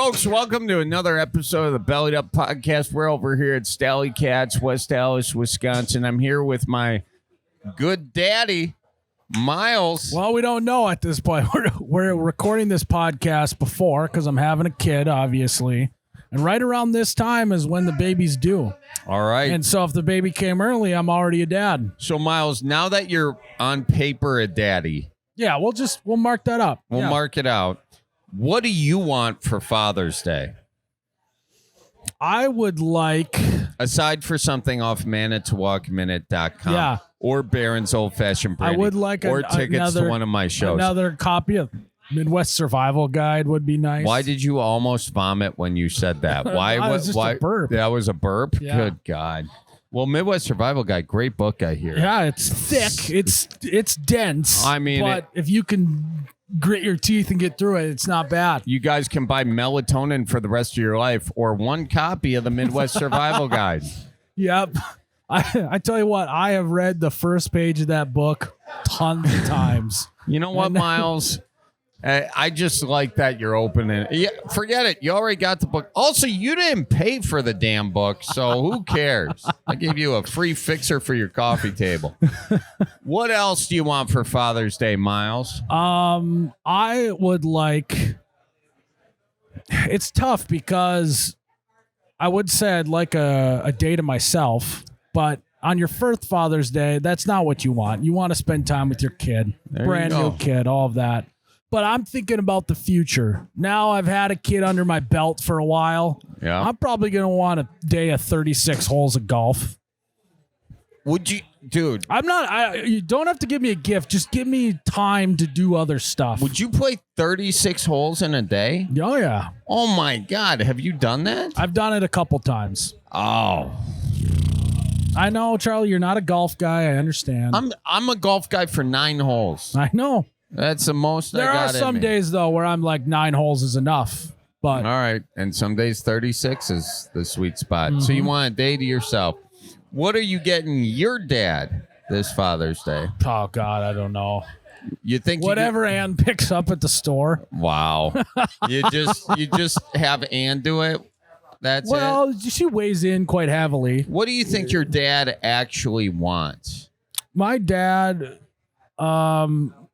Folks, welcome to another episode of the Bellied Up Podcast. We're over here at Stally Cats, West Allis, Wisconsin. I'm here with my good daddy, Miles. Well, we don't know at this point. We're recording this podcast before because I'm having a kid, obviously. And right around this time is when the baby's due. All right. And so if the baby came early, I'm already a dad. So, Miles, now that you're on paper a daddy. Yeah, we'll mark that up. We'll mark it out. What do you want for Father's Day? I would like... Aside for something off manitowalkminute.com. Yeah. Or Berens Old Fashioned Brandy. I would like or tickets to one of my shows. Another copy of Midwest Survival Guide would be nice. Why did you almost vomit when you said that? Why? was just a burp. That was a burp? Yeah. Good God. Well, Midwest Survival Guide, great book, I hear. Yeah, it's thick. It's dense. I mean, but if you can grit your teeth and get through it, it's not bad. You guys can buy melatonin for the rest of your life or one copy of the Midwest Survival Guide. Yep. I tell you what, I have read the first page of that book tons of times. You know what, Miles? I just like that you're opening. Yeah, forget it. You already got the book. Also, you didn't pay for the damn book, so who cares? I gave you a free fixer for your coffee table. What else do you want for Father's Day, Miles? I would like... It's tough because I would say I'd like a day to myself, but on your first Father's Day, that's not what you want. You want to spend time with your kid, brand new kid, all of that. But I'm thinking about the future. Now I've had a kid under my belt for a while. Yeah. I'm probably going to want a day of 36 holes of golf. Would you, dude? You don't have to give me a gift. Just give me time to do other stuff. Would you play 36 holes in a day? Oh, yeah. Oh, my God. Have you done that? I've done it a couple times. Oh. I know, Charlie, you're not a golf guy. I understand. I'm a golf guy for 9 holes. I know. That's the most I got. There are some days, though, where I'm like 9 holes is enough. But all right. And some days 36 is the sweet spot. Mm-hmm. So you want a day to yourself. What are you getting your dad this Father's Day? Oh, God, I don't know. You think whatever Ann picks up at the store. Wow. you just have Ann do it? That's it? Well, she weighs in quite heavily. What do you think your dad actually wants? My dad,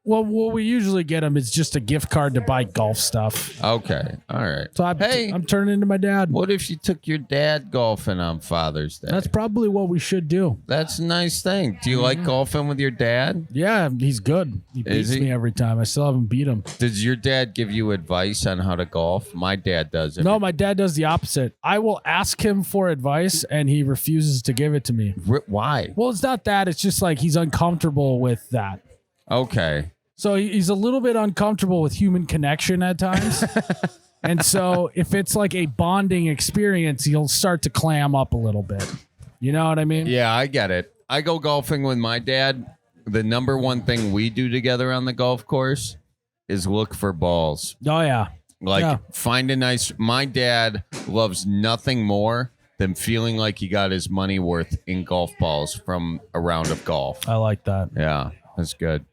well, what we usually get him is just a gift card to buy golf stuff. Okay. All right. So I'm turning into my dad. What if you took your dad golfing on Father's Day? That's probably what we should do. That's a nice thing. Do you like golfing with your dad? Yeah, he's good. He beats me every time. I still haven't beat him. Does your dad give you advice on how to golf? My dad does. No, my dad does the opposite. I will ask him for advice, and he refuses to give it to me. Why? Well, it's not that. It's just like he's uncomfortable with that. Okay. So he's a little bit uncomfortable with human connection at times. And so if it's like a bonding experience, he'll start to clam up a little bit. You know what I mean? Yeah, I get it. I go golfing with my dad. The number one thing we do together on the golf course is look for balls. Oh, yeah. Find a nice... My dad loves nothing more than feeling like he got his money worth in golf balls from a round of golf. I like that. Yeah, that's good.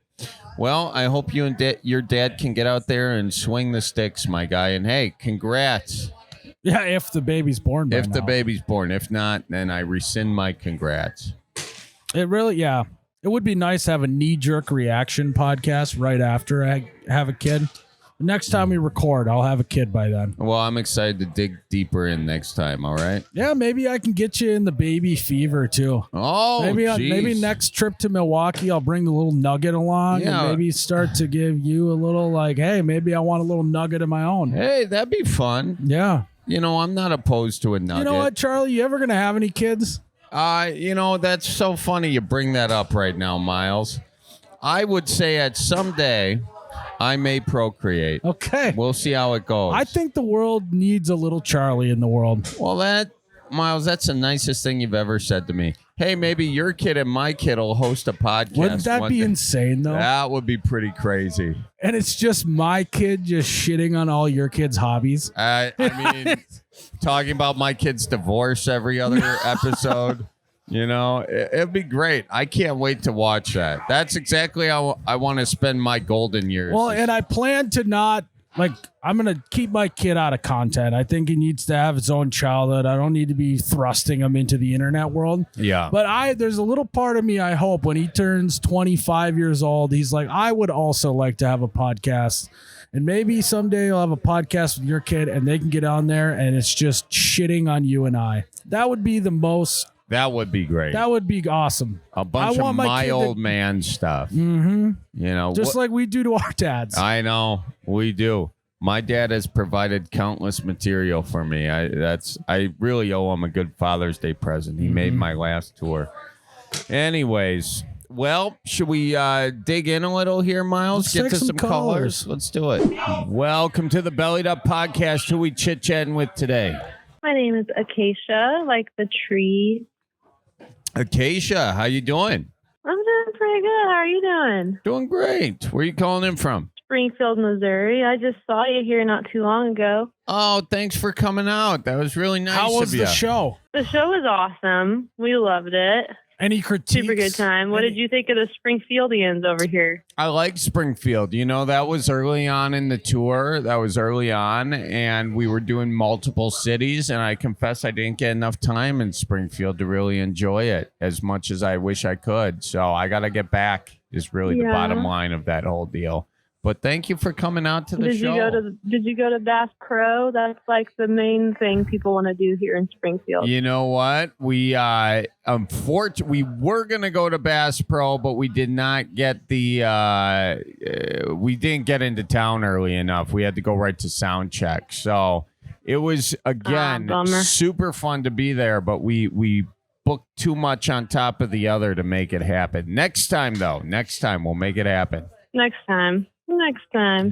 Well, I hope you and your dad can get out there and swing the sticks, my guy. And hey, congrats. Yeah, if the baby's born by now. The baby's born. If not, then I rescind my congrats. It really, yeah. It would be nice to have a knee-jerk reaction podcast right after I have a kid. Next time we record, I'll have a kid by then. Well, I'm excited to dig deeper in next time, all right? Yeah, maybe I can get you in the baby fever, too. Oh, maybe next trip to Milwaukee, I'll bring the little nugget along and maybe start to give you a little like, hey, maybe I want a little nugget of my own. Hey, that'd be fun. Yeah. You know, I'm not opposed to a nugget. You know what, Charlie? You ever going to have any kids? That's so funny you bring that up right now, Miles. I would say at someday... I may procreate. Okay. We'll see how it goes. I think the world needs a little Charlie in the world. Well, Miles, that's the nicest thing you've ever said to me. Hey, maybe your kid and my kid will host a podcast. Wouldn't that be insane, though? That would be pretty crazy. And it's just my kid just shitting on all your kids' hobbies. I mean, talking about my kid's divorce every other episode. You know, it'd be great. I can't wait to watch that. That's exactly how I want to spend my golden years. Well, and I plan to not like I'm going to keep my kid out of content. I think he needs to have his own childhood. I don't need to be thrusting him into the internet world. Yeah. But there's a little part of me, I hope when he turns 25 years old, he's like, I would also like to have a podcast. And maybe someday you'll have a podcast with your kid and they can get on there and it's just shitting on you and I. That would be the most. That would be great. That would be awesome. A bunch of my old man stuff. Mm-hmm. You know, just like we do to our dads. I know we do. My dad has provided countless material for me. I really owe him a good Father's Day present. He made my last tour. Anyways. Well, should we dig in a little here, Miles? Let's get take to some some callers. callers. Let's do it. Welcome to the Bellied Up Podcast. Who we chit-chatting with today? My name is Acacia, like the tree. Acacia, how you doing? I'm doing pretty good. How are you doing? Doing great. Where you calling in from? Springfield, Missouri. I just saw you here not too long ago. Oh, thanks for coming out. That was really nice How was of you. the show? The show was awesome. We loved it. Any critiques? Super good time. What did you think of the Springfieldians over here? I like Springfield. You know, that was early on in the tour. And we were doing multiple cities. And I confess I didn't get enough time in Springfield to really enjoy it as much as I wish I could. So I got to get back is really the bottom line of that whole deal. But thank you for coming out to the show. Did you go to Bass Pro? That's like the main thing people want to do here in Springfield. You know what? We unfortunately we were gonna go to Bass Pro, but we did not get we didn't get into town early enough. We had to go right to sound check. So it was again super fun to be there, but we booked too much on top of the other to make it happen. Next time we'll make it happen. Next time.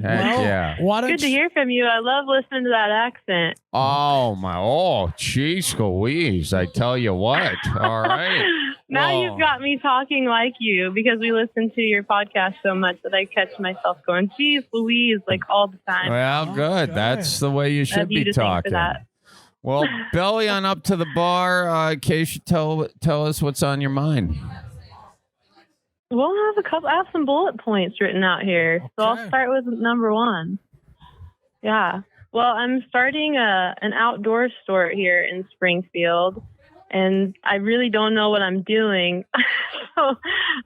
Heck yeah. Good to hear from you. I love listening to that accent. Jeez Louise. I tell you what. All right. Now you've got me talking like you because we listen to your podcast so much that I catch myself going, geez Louise, like all the time. Well, good. Okay. That's the way you should be talking. Well, belly on up to the bar. Acacia, tell us what's on your mind. We'll have I have some bullet points written out here. Okay. So I'll start with number 1. Yeah. Well, I'm starting an outdoor store here in Springfield, and I really don't know what I'm doing. So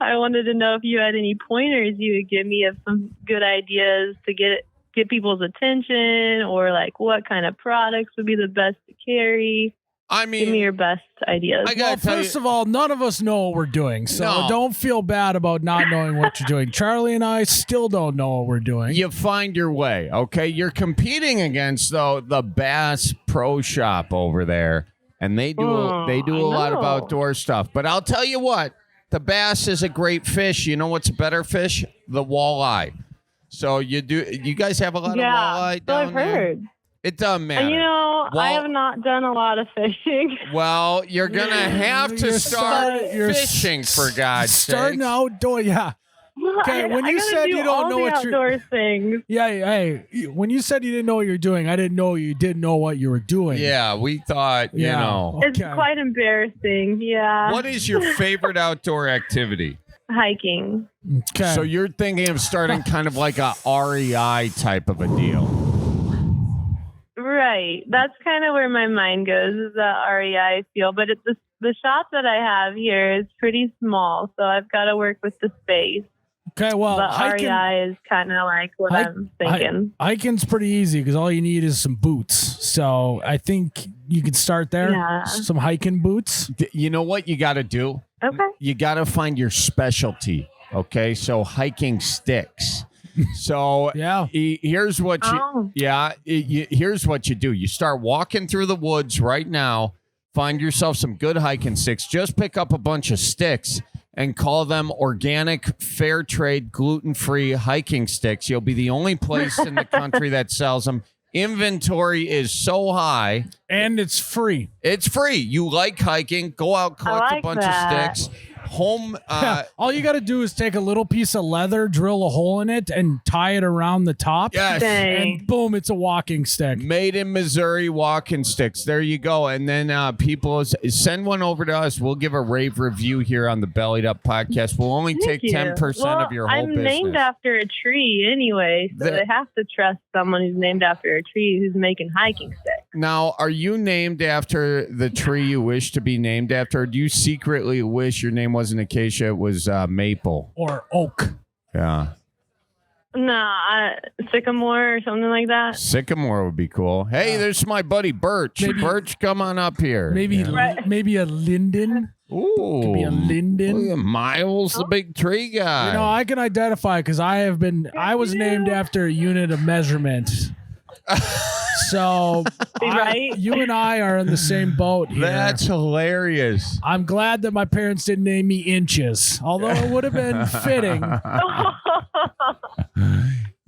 I wanted to know if you had any pointers you would give me of some good ideas to get people's attention, or like what kind of products would be the best to carry. I mean, give me your best ideas. Well, first of all, none of us know what we're doing, so don't feel bad about not knowing what you're doing. Charlie and I still don't know what we're doing. You find your way, okay? You're competing against the Bass Pro Shop over there, and they do a lot of outdoor stuff. But I'll tell you what, the bass is a great fish. You know what's a better fish? The walleye. So you guys have a lot of walleye down there? I've heard. It doesn't matter. I have not done a lot of fishing. Well, you're going to have to start fishing, for God's sake. Starting outdoor, yeah. Okay, when you said you don't know what you're doing. Yeah, hey, when you said you didn't know what you're doing, I didn't know you didn't know what you were doing. Yeah, we thought, you know. It's quite embarrassing, yeah. What is your favorite outdoor activity? Hiking. Okay. So you're thinking of starting kind of like a REI type of a deal. Right. That's kind of where my mind goes, is that REI feel. But the shop that I have here is pretty small, so I've got to work with the space. Okay, well, but REI is kind of like what I'm thinking. Hiking's pretty easy because all you need is some boots. So I think you could start there. Yeah. Some hiking boots. You know what you got to do? Okay. You got to find your specialty. Okay, so hiking sticks. So here's what here's what you do. You start walking through the woods right now. Find yourself some good hiking sticks. Just pick up a bunch of sticks and call them organic, fair trade, gluten-free hiking sticks. You'll be the only place in the country that sells them. Inventory is so high. And it's free. It's free. You like hiking. Go out, collect a bunch of sticks. home. All you got to do is take a little piece of leather, drill a hole in it, and tie it around the top. Yes. Dang. And boom, it's a walking stick. Made in Missouri walking sticks. There you go. And then people send one over to us. We'll give a rave review here on the Bellied Up podcast. We'll only take Thank you. 10% of your whole I'm business. named after a tree anyway, so they have to trust someone who's named after a tree who's making hiking sticks. Now, are you named after the tree you wish to be named after? Or do you secretly wish your name wasn't acacia, it was maple? Or oak. Yeah. No, sycamore or something like that. Sycamore would be cool. Hey, there's my buddy Birch. Maybe- Birch, come on up here. Maybe Right. maybe a linden. Ooh. Could be a linden. Look at Miles, the big tree guy. You know, I can identify because I was named after a unit of measurement. So Right? you and I are in the same boat here. That's hilarious. I'm glad that my parents didn't name me Inches, although it would have been fitting.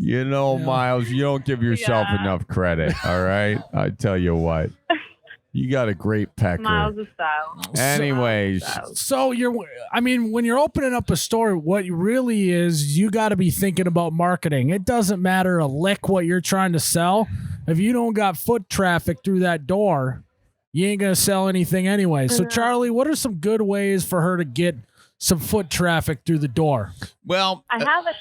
You know, Yeah. Miles, you don't give yourself Yeah. enough credit, all right? I tell you what. You got a great pecker. Miles of style. Anyways, So when you're opening up a store, what really is, you got to be thinking about marketing. It doesn't matter a lick what you're trying to sell. If you don't got foot traffic through that door, you ain't going to sell anything anyway. So Charlie, what are some good ways for her to get some foot traffic through the door? well, I have a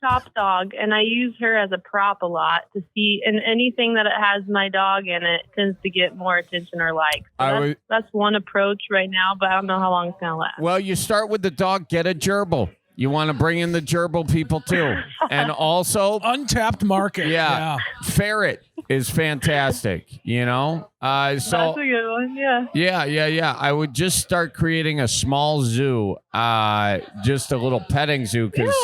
shop dog, and I use her as a prop a lot to see, and anything that it has my dog in it tends to get more attention or likes. So that's one approach right now, but I don't know how long it's gonna last. well, you start with the dog, get a gerbil. You want to bring in the gerbil people too. And also, Untapped market. yeah, ferret is fantastic, you know? That's a good one, yeah. Yeah. I would just start creating a small zoo, just a little petting zoo. Because,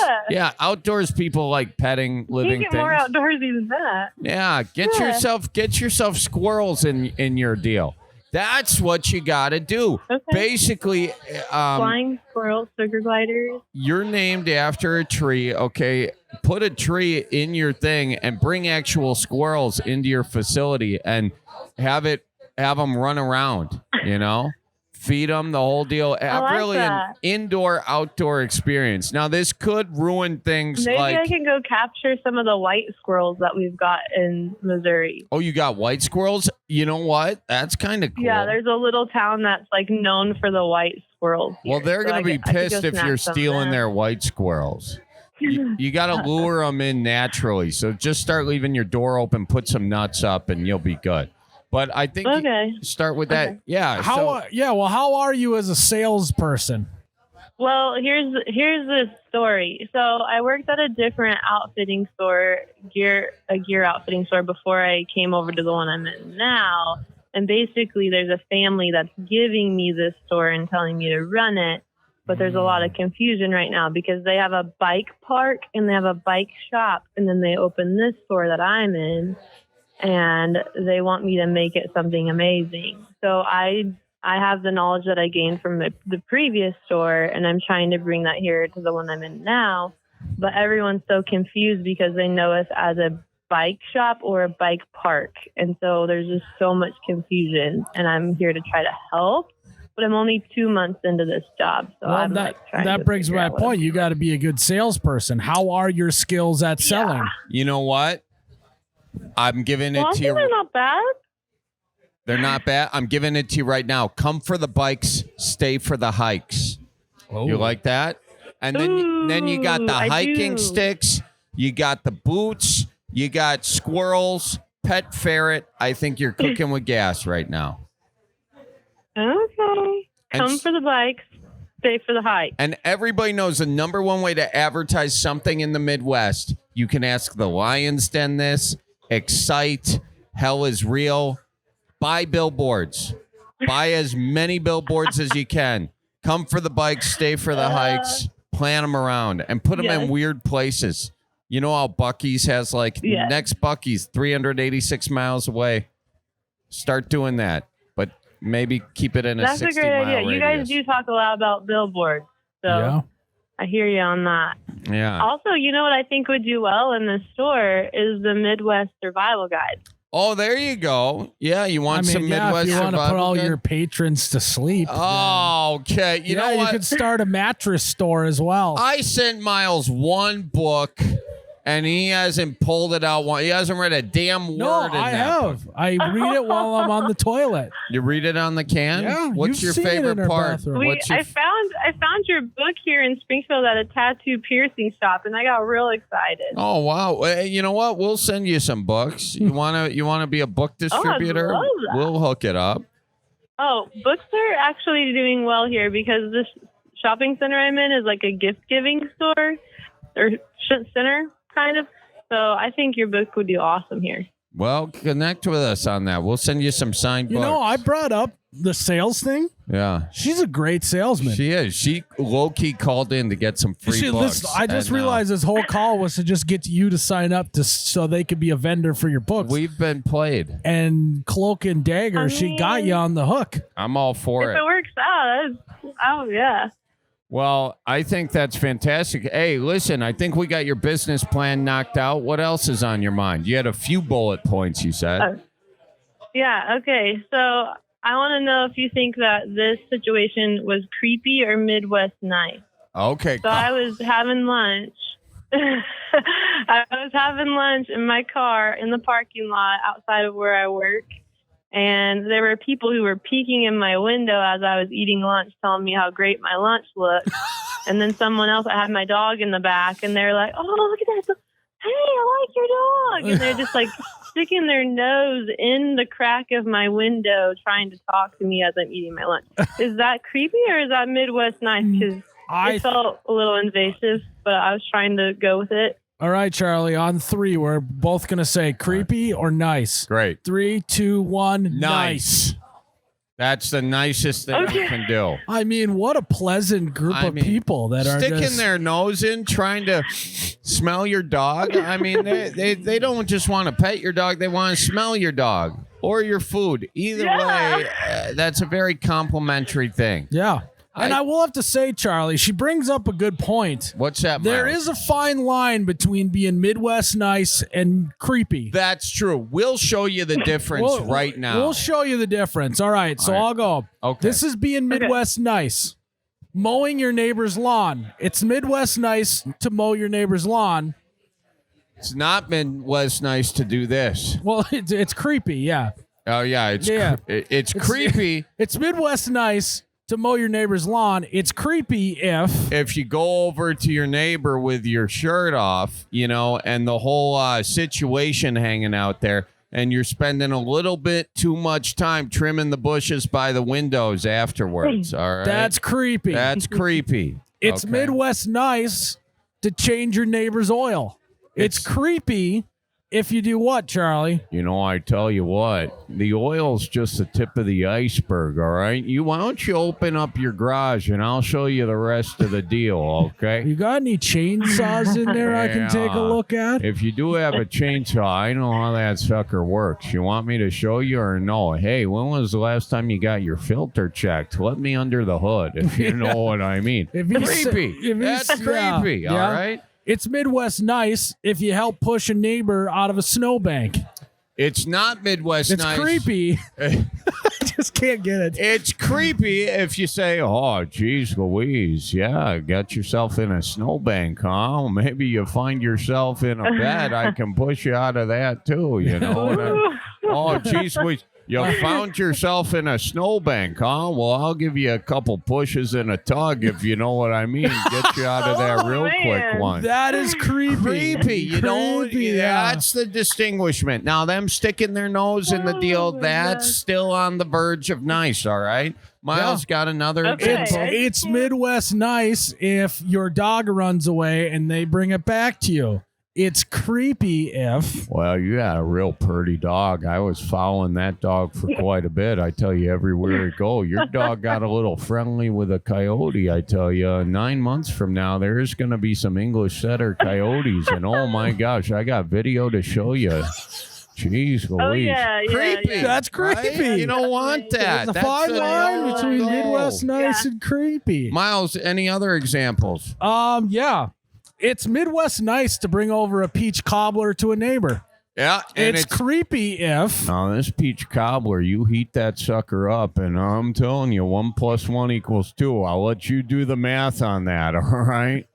outdoors people like petting living You get things. more outdoorsy than that. Yeah, get yourself squirrels in your deal. That's what you got to do. Okay. Basically, Flying squirrels, sugar gliders. you're named after a tree, okay? Put a tree in your thing and bring actual squirrels into your facility and have them run around, you know? Feed them the whole deal. Have like really that. an indoor-outdoor experience. Now, this could ruin things Maybe like... I can go capture some of the white squirrels that we've got in Missouri. Oh, you got white squirrels? You know what? That's kind of cool. Yeah, there's a little town that's like known for the white squirrels. Well, here. they're So going to I be could go pissed if snag you're some of stealing them. their white squirrels. You got to lure them in naturally. So just start leaving your door open, put some nuts up, and you'll be good. But I think Okay. you start with that. Okay. Yeah. How are you as a salesperson? Well, here's the story. So I worked at a different outfitting store, a gear outfitting store before I came over to the one I'm in now. And basically, there's a family that's giving me this store and telling me to run it. But there's a lot of confusion right now because they have a bike park and they have a bike shop, and then they open this store that I'm in, and they want me to make it something amazing. So I have the knowledge that I gained from the previous store, and I'm trying to bring that here to the one I'm in now. But everyone's so confused because they know us as a bike shop or a bike park. And so there's just so much confusion, and I'm here to try to help. But I'm only 2 months into this job. So I'm trying that to brings figure my out what point. I'm You got to be a good salesperson. How are your skills at selling? You know what? I'm giving it Well, I to think you. they're not bad. They're not bad. I'm giving it to you right now. Come for the bikes, stay for the hikes. You like that? And then you got the I hiking do. sticks. You got the boots. You got squirrels, pet ferret. I think you're cooking with gas right now. Okay. And Come for the bikes, stay for the hike. And everybody knows the number one way to advertise something in the Midwest. You can ask the Lion's Den this, Excite, Hell is Real. Buy billboards. Buy as many billboards as you can. Come for the bikes, stay for the hikes, plan them around, and put them in weird places. You know how Buc-ee's has next Buc-ee's 386 miles away. Start doing that. But maybe keep it in a That's a 60 great mile idea. radius. You guys do talk a lot about billboards. So I hear you on that. Yeah. Also, you know what I think would do well in this store is the Midwest Survival Guide. Oh, there you go. Yeah, you want some Midwest if you want to put survival all guide? your patrons to sleep. Oh, okay. You know you what? could start a mattress store as well. I sent Miles one book, and he hasn't pulled it out. He hasn't read a damn word. No, in I that have. book. I read it while I'm on the toilet. You read it on the can? Yeah. What's your you've seen it in favorite our part? bathroom. I found your book here in Springfield at a tattoo piercing shop, and I got real excited. Oh wow! You know what? We'll send you some books. You wanna be a book distributor? love that. We'll hook it up. Oh, books are actually doing well here because this shopping center I'm in is like a gift giving store or center kind of. So I think your book would do awesome here. Well, connect with us on that. We'll send you some signed books. You know, I brought up the sales thing. Yeah. She's a great salesman. She is. She low-key called in to get some free books. I just realized this whole call was to just get you to sign up so they could be a vendor for your books. We've been played. And Cloak and Dagger, she got you on the hook. I'm all for If it works out, yeah. Well, I think that's fantastic. Hey, listen, I think we got your business plan knocked out. What else is on your mind? You had a few bullet points, you said. Yeah, okay. So I want to know if you think that this situation was creepy or Midwest nice. Okay. So I was having lunch. I was having lunch in my car in the parking lot outside of where I work. And there were people who were peeking in my window as I was eating lunch, telling me how great my lunch looked. And then someone else, I had my dog in the back, and they're like, "Oh, look at that! Hey, I like your dog!" And they're just like sticking their nose in the crack of my window, trying to talk to me as I'm eating my lunch. Is that creepy or is that Midwest nice? Because it felt a little invasive, but I was trying to go with it. All right, Charlie, on 3, we're both going to say creepy or nice. Great. 3, 2, 1, nice. That's the nicest thing you can do. I mean, what a pleasant group of people that are sticking their nose in, trying to smell your dog. I mean, they don't just want to pet your dog. They want to smell your dog or your food. Either way, that's a very complimentary thing. Yeah. And I will have to say, Charlie, she brings up a good point. What's that, There Miles? is a fine line between being Midwest nice and creepy. That's true. We'll show you the difference right now. We'll show you the difference. All right, so I'll go. Okay. This is being Midwest nice. Mowing your neighbor's lawn. It's Midwest nice to mow your neighbor's lawn. It's not Midwest nice to do this. Well, it's creepy, yeah. Oh, yeah. It's creepy. It's Midwest nice to mow your neighbor's lawn. It's creepy if you go over to your neighbor with your shirt off, and the whole situation hanging out there, and you're spending a little bit too much time trimming the bushes by the windows afterwards. All right. That's creepy. That's creepy. It's Midwest nice to change your neighbor's oil. It's creepy if you do what, Charlie? I tell you what, the oil's just the tip of the iceberg, all right? Why don't you open up your garage and I'll show you the rest of the deal, okay? You got any chainsaws in there I can take a look at? If you do have a chainsaw, I know how that sucker works. You want me to show you or no? Hey, when was the last time you got your filter checked? Let me under the hood, if you know what I mean. Creepy. That's creepy, all right? It's Midwest nice if you help push a neighbor out of a snowbank. It's not Midwest nice. It's creepy. I just can't get it. It's creepy if you say, "Oh, geez Louise, yeah, got yourself in a snowbank, huh? Maybe you find yourself in a bed. I can push you out of that too, Oh, geez Louise. You found yourself in a snowbank, huh? Well, I'll give you a couple pushes and a tug, if you know what I mean. Get you out of that real quick one. That is creepy. That's the distinguishment. Now, them sticking their nose in the deal, that's still on the verge of nice, all right? Miles got another example. It's Midwest nice if your dog runs away and they bring it back to you. It's creepy if... Well, you got a real purty dog. I was following that dog for quite a bit. I tell you, everywhere you go, your dog got a little friendly with a coyote, I tell you. 9 months from now, there's going to be some English setter coyotes. And oh my gosh, I got video to show you. Jeez Louise. Oh, yeah. Creepy. Yeah. That's creepy. Right? You don't want that. There's a fine line between Midwest nice and creepy. Miles, any other examples? Yeah. It's Midwest nice to bring over a peach cobbler to a neighbor. Yeah, and It's creepy if now this peach cobbler, you heat that sucker up, and I'm telling you, 1 + 1 = 2. I'll let you do the math on that. All right.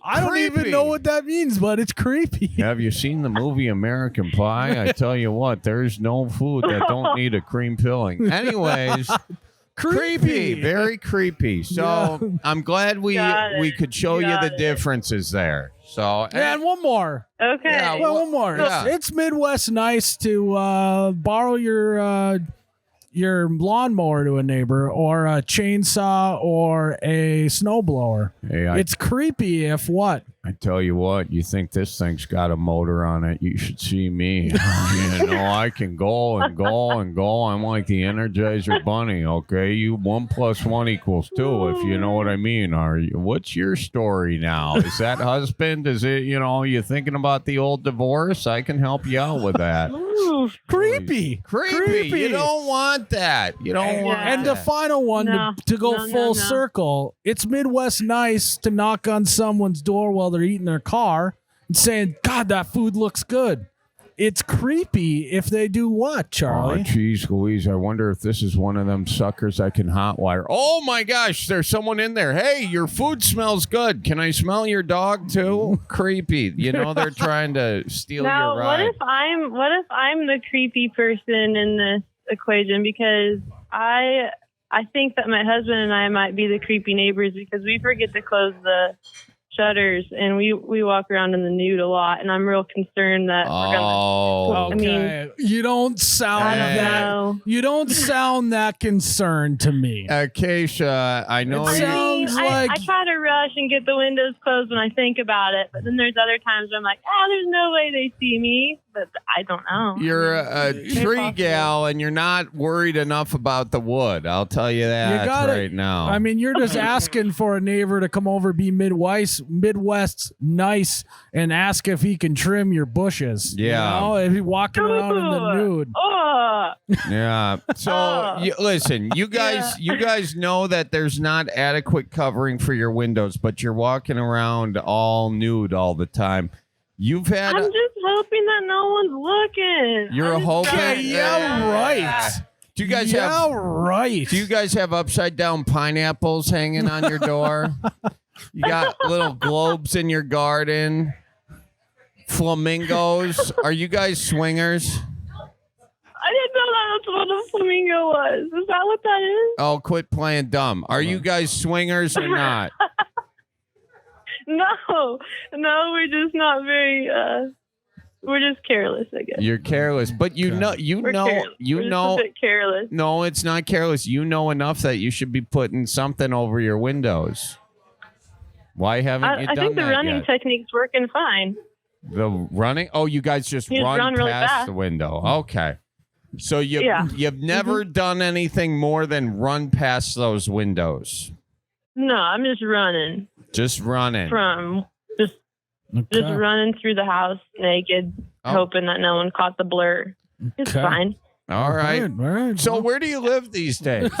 I don't even know what that means, but it's creepy. Have you seen the movie American Pie? I tell you what, there's no food that don't need a cream filling. Anyways. Creepy, very creepy. So I'm glad we could show you the differences there. So and one more. Okay. Yeah, one more. Yeah. It's Midwest nice to borrow your lawnmower to a neighbor or a chainsaw or a snowblower. Hey, it's creepy if what? I tell you what, you think this thing's got a motor on it, you should see me. You know, I can go and go and go. I'm like the Energizer Bunny, okay? You 1 + 1 = 2, if you know what I mean. What's your story now? Is that husband? Is it, you thinking about the old divorce? I can help you out with that. Ooh, Creepy. You don't want that. You don't want And that. the final one to go full circle, it's Midwest nice to knock on someone's door while they're eating their car and saying, God, that food looks good. It's creepy if they do what, Charlie? Oh, geez, Louise, I wonder if this is one of them suckers I can hotwire. Oh, my gosh, there's someone in there. Hey, your food smells good. Can I smell your dog, too? Creepy. They're trying to steal your ride. What if I'm the creepy person in this equation? Because I think that my husband and I might be the creepy neighbors because we forget to close the shutters and we walk around in the nude a lot, and I'm real concerned that we're gonna. Okay, you don't sound you don't sound that concerned to me. Keisha, I know It sounds like I try to rush and get the windows closed when I think about it, but then there's other times where I'm like, there's no way they see me, but I don't know. You're a tree gal, and you're not worried enough about the wood. I'll tell you that right now. I mean, you're just asking for a neighbor to come over, be Midwest nice, and ask if he can trim your bushes. Yeah. If he's walking around in the nude. Yeah. So listen, you guys know that there's not adequate covering for your windows, but you're walking around all nude all the time. I'm just hoping that no one's looking. You're hoping. Right. Do you guys right. Do you guys have upside down pineapples hanging on your door? You got little globes in your garden. Flamingos. Are you guys swingers? I didn't know that's what a flamingo was. Is that what that is? Oh, quit playing dumb. Are you guys swingers or not? No, we're just not very. We're just careless, I guess. You're careless, but We're just a bit careless. No, it's not careless. You know enough that you should be putting something over your windows. Why haven't you done that? I think the running technique's working fine. The running? Oh, you guys just run really past fast. the window. Okay. So you've never done anything more than run past those windows. No, I'm just running. Just running. Just running through the house naked, hoping that no one caught the blur. It's fine. All right. All right. So where do you live these days?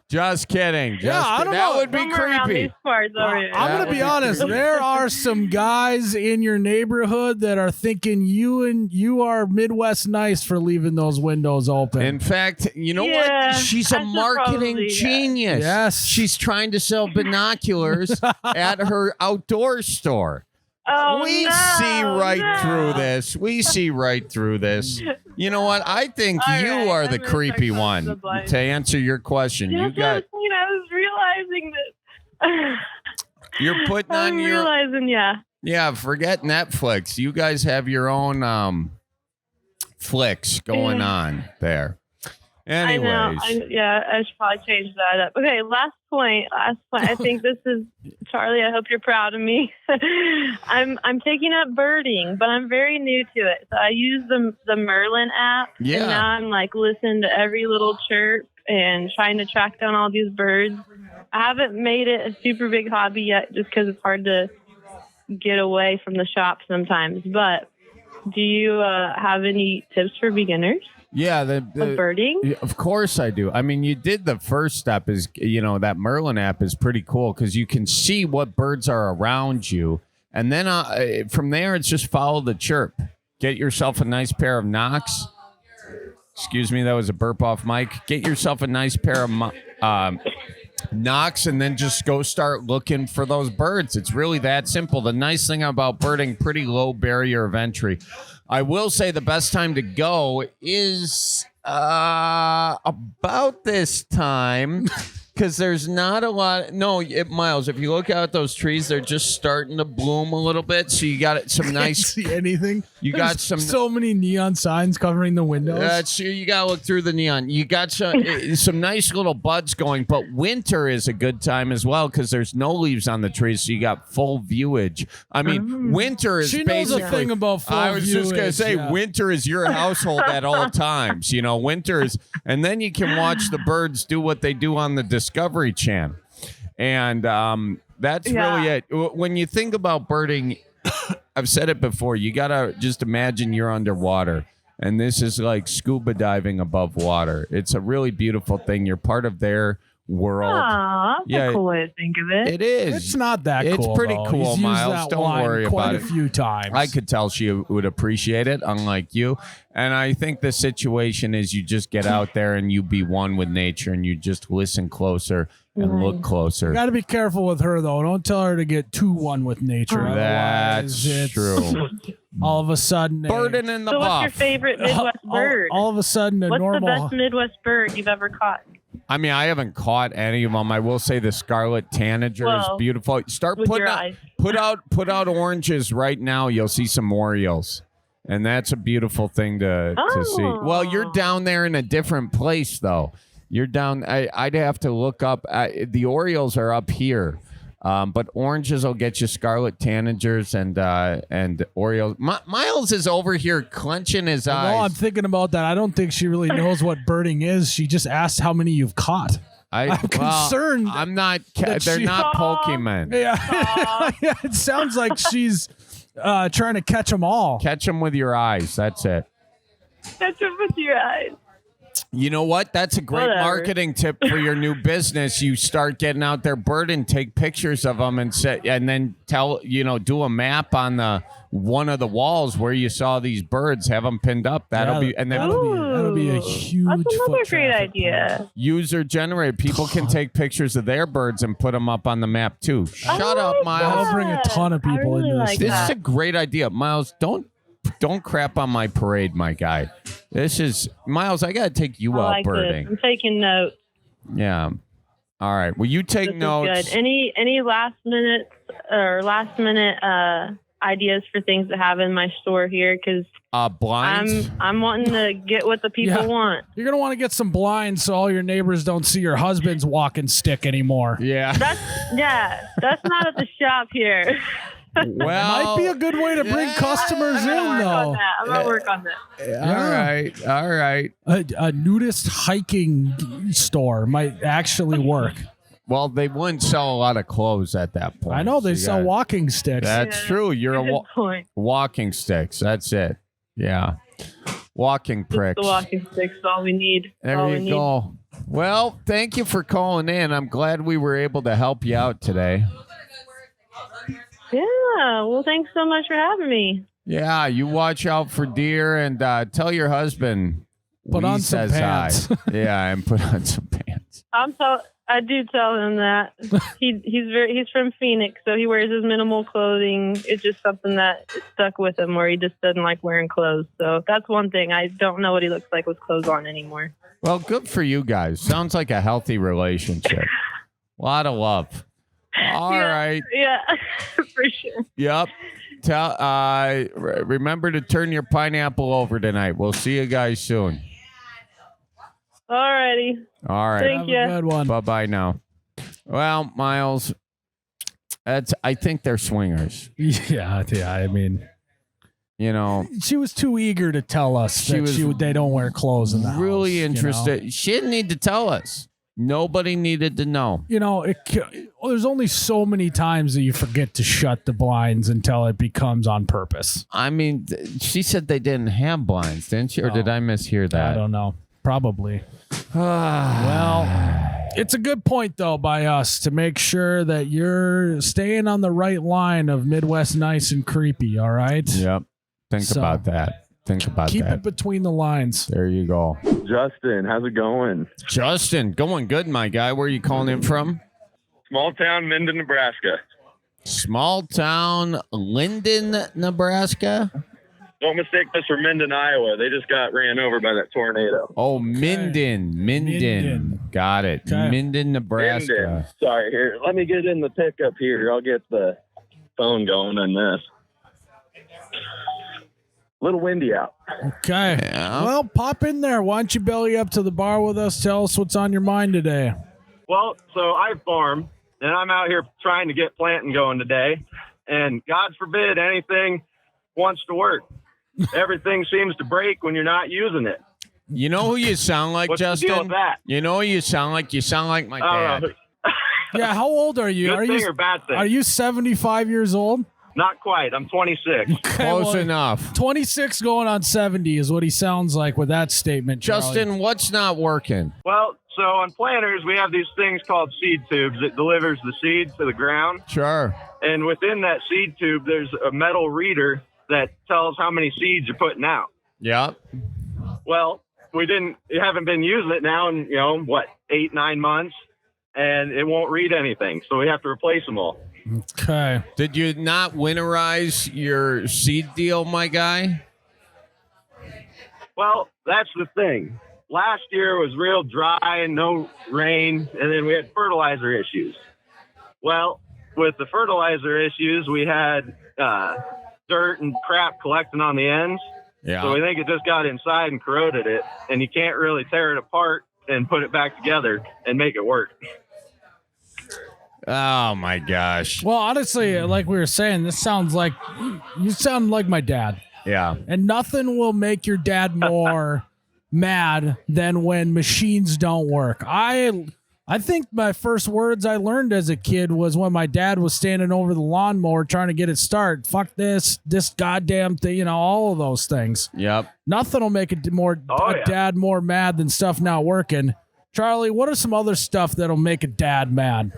Just kidding. I don't know. Would be Somewhere around creepy. these parts over here. I'm going to be honest. There are some guys in your neighborhood that are thinking you are Midwest nice for leaving those windows open. In fact, you know what? She's a marketing genius. Yes. She's trying to sell binoculars at her outdoor store. Oh, We see right through this. We see right through this. You know what? I think you are the creepy one. To answer your question, I was realizing that. You're putting on your. Realizing, Yeah, forget Netflix. You guys have your own flicks going on there. Anyways. I know. I should probably change that up. Okay, last point. I think this is Charlie. I hope you're proud of me. I'm taking up birding, but I'm very new to it. So I use the Merlin app. Yeah. And now I'm like listening to every little chirp and trying to track down all these birds. I haven't made it a super big hobby yet, just because it's hard to get away from the shop sometimes. But do you have any tips for beginners? Yeah, the birding? Of course I do. I mean, you did the first step is, that Merlin app is pretty cool because you can see what birds are around you. And then from there, it's just follow the chirp. Get yourself a nice pair of knocks. Excuse me, that was a burp off mic. Get yourself a nice pair of knocks, and then just go start looking for those birds. It's really that simple. The nice thing about birding, pretty low barrier of entry. I will say the best time to go is about this time. Because there's not a lot. No, Miles, if you look out at those trees, they're just starting to bloom a little bit. So you got some nice. Can't see anything. You There's got so many neon signs covering the windows. You got to look through the neon. You got some nice little buds going. But winter is a good time as well because there's no leaves on the trees, so you got full viewage. I mean, winter is she knows basically. a thing about full I was just gonna say, winter is your household at all times. You know, winter is, and then you can watch the birds do what they do on the Discovery Channel, and that's really it. When you think about birding, I've said it before. You gotta just imagine you're underwater, and this is like scuba diving above water. It's a really beautiful thing. You're part of their world. That's a cool way to think of it. It is. It's not that cool. It's pretty though. cool, He's Miles. used that Don't line worry quite about a it. few times. I could tell she would appreciate it, unlike you. And I think the situation is you just get out there and you be one with nature and you just listen closer and look closer. You got to be careful with her, though. Don't tell her to get too one with nature. That's true. All of a sudden, Birding in the So buff. what's your favorite Midwest bird? all of a sudden, What's normal. the best Midwest bird you've ever caught? I mean, I haven't caught any of them. I will say the scarlet tanager is beautiful. Start with putting your out, eyes. put out oranges right now. You'll see some Orioles. And that's a beautiful thing to see. Well, you're down there in a different place, though. You're down. I'd have to look up. The Orioles are up here, but oranges will get you scarlet tanagers and Orioles. Miles is over here clenching his eyes. No, I'm thinking about that. I don't think she really knows what birding is. She just asked how many you've caught. I'm concerned. I'm not. They're she- not Pokemon. Yeah, yeah. It sounds like she's trying to catch them all. Catch them with your eyes. That's it. Catch them with your eyes. You know what? That's a great Whatever. marketing tip for your new business. You start getting out there birding, take pictures of them, and then do a map on one of the walls where you saw these birds. Have them pinned up. That'll be a huge. That's another foot great traffic idea. point. user generated. People can take pictures of their birds and put them up on the map too. Shut up, like Miles. That'll bring a ton of I people really into like this. This is a great idea, Miles. Don't crap on my parade, my guy. This is Miles. I gotta take you I out like birding. this. I'm taking notes. Yeah. All right. Well, you take This is notes. good. Any last minute ideas for things to have in my store here? Because Blinds. I'm wanting to get what the people want. You're gonna want to get some blinds so all your neighbors don't see your husband's walking stick anymore. Yeah. That's not at the shop here. Well, Might be a good way to bring customers in, though. I'm gonna work on that. All right. A nudist hiking store might actually work. Well, they wouldn't sell a lot of clothes at that point. I know they You sell got- walking sticks. That's true. You're Good point. walking sticks. That's it. Yeah. Walking pricks. The walking stick's all we need. There all you we need. go. Well, thank you for calling in. I'm glad we were able to help you out today. Yeah. Well, thanks so much for having me. Yeah, you watch out for deer and tell your husband. Put we on some says hi. pants. Yeah, and put on some pants. I do tell him that he's from Phoenix, so he wears his minimal clothing. It's just something that stuck with him, where he just doesn't like wearing clothes. So that's one thing. I don't know what he looks like with clothes on anymore. Well, good for you guys. Sounds like a healthy relationship. A lot of love. All right. Yeah, for sure. Yep. Remember to turn your pineapple over tonight. We'll see you guys soon. Alrighty. All right. Thank Have you. a good one. Bye-bye now. Well, Miles, I think they're swingers. Yeah. I mean, You know, she was too eager to tell us they don't wear clothes in the house. really you know? interested. She didn't need to tell us. Nobody needed to know. You know, there's only so many times that you forget to shut the blinds until it becomes on purpose. I mean, she said they didn't have blinds, didn't she? Or did I mishear that? I don't know. Probably. well, It's a good point, though, by us to make sure that you're staying on the right line of Midwest nice and creepy, all right? Yep. Think about that. Keep it between the lines. There you go. Justin, how's it going? Justin, going good, my guy. Where are you calling in from? Small town, Minden, Nebraska. Small town, Linden, Nebraska. Don't mistake this for Minden, Iowa. They just got ran over by that tornado. Oh, Minden. Got it. Okay. Minden, Nebraska. Minden. Sorry, here. Let me get in the pickup here. I'll get the phone going on this. A little windy out. Okay. Yeah. Well, pop in there. Why don't you belly up to the bar with us? Tell us what's on your mind today. Well, so I farm, and I'm out here trying to get planting going today. And God forbid anything wants to work. Everything seems to break when you're not using it. You know who you sound like, What's Justin? the deal with that? You know who you sound like? You sound like my I don't dad. know. Yeah, how old are you? Good Are thing you or bad thing? Are you 75 years old? Not quite. I'm 26. Okay, Close well, enough. 26 going on 70 is what he sounds like with that statement, Charlie. Justin, what's not working? Well, so on planters, we have these things called seed tubes that delivers the seed to the ground. Sure. And within that seed tube, there's a metal reader that tells how many seeds you're putting out. Yep. Well, we haven't been using it now in, 8-9 months, and it won't read anything. So we have to replace them all. Okay. Did you not winterize your seed deal, my guy? Well, that's the thing. Last year was real dry and no rain, and then we had fertilizer issues. Well, with the fertilizer issues, we had dirt and crap collecting on the ends. Yeah. So we think it just got inside and corroded it, and you can't really tear it apart and put it back together and make it work. Oh, my gosh. Well, honestly, like we were saying, this sounds like you sound like my dad. Yeah. And nothing will make your dad more mad than when machines don't work. I think my first words I learned as a kid was when my dad was standing over the lawnmower trying to get it started. Fuck this goddamn thing, all of those things. Yep. Nothing will make a dad more mad than stuff not working. Charlie, what are some other stuff that'll make a dad mad?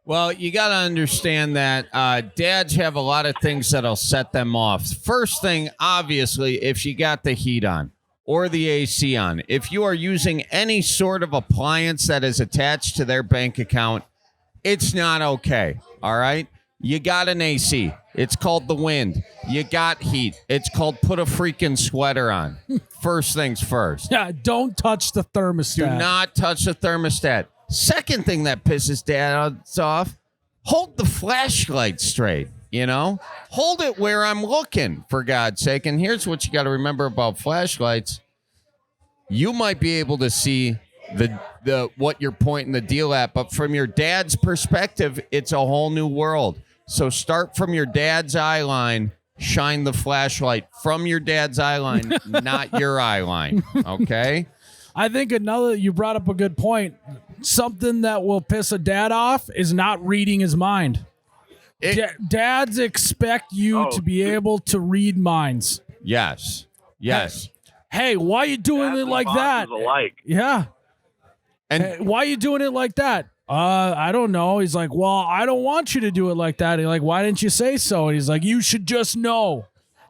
Well, you got to understand that dads have a lot of things that'll set them off. First thing, obviously, if you got the heat on or the AC on, if you are using any sort of appliance that is attached to their bank account, it's not okay. All right? You got an AC. It's called the wind. You got heat. It's called put a freaking sweater on. First things first. Yeah, don't touch the thermostat. Do not touch the thermostat. Second thing that pisses dads off, hold the flashlight straight, Hold it where I'm looking, for God's sake. And here's what you got to remember about flashlights. You might be able to see the what you're pointing the deal at, but from your dad's perspective, it's a whole new world. So start from your dad's eye line, shine the flashlight from your dad's eye line, not your eye line, okay? I think you brought up a good point. Something that will piss a dad off is not reading his mind. Dads expect you to be able to read minds. Yes. Hey, why are you doing it like that? Alike. Yeah. And hey, why are you doing it like that? I don't know. He's like, well, I don't want you to do it like that. He's like, why didn't you say so? And he's like, you should just know.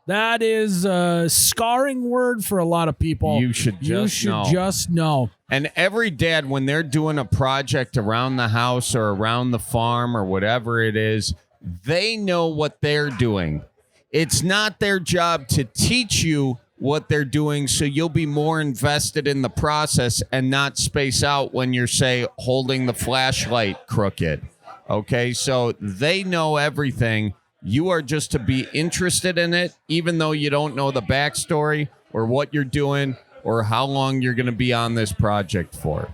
That is a scarring word for a lot of people. You should just know. And every dad, when they're doing a project around the house or around the farm or whatever it is, they know what they're doing. It's not their job to teach you what they're doing so you'll be more invested in the process and not space out when you're, say, holding the flashlight crooked. Okay, so they know everything. You are just to be interested in it, even though you don't know the backstory or what you're doing or how long you're going to be on this project for.